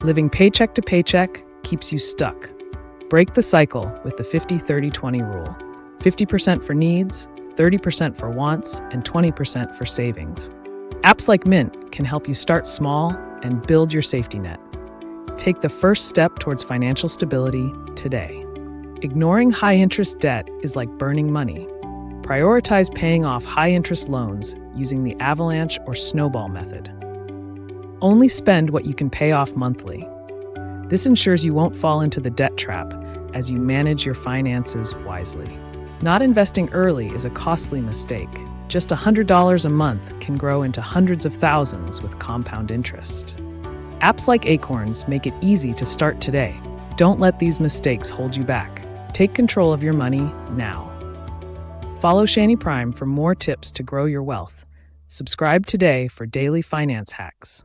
Living paycheck to paycheck keeps you stuck. Break the cycle with the 50-30-20 rule. 50% for needs, 30% for wants, and 20% for savings. Apps like Mint can help you start small and build your safety net. Take the first step towards financial stability today. Ignoring high-interest debt is like burning money. Prioritize paying off high-interest loans using the avalanche or snowball method. Only spend what you can pay off monthly. This ensures you won't fall into the debt trap as you manage your finances wisely. Not investing early is a costly mistake. Just $100 a month can grow into hundreds of thousands with compound interest. Apps like Acorns make it easy to start today. Don't let these mistakes hold you back. Take control of your money now. Follow ShaniPrime for more tips to grow your wealth. Subscribe today for daily finance hacks.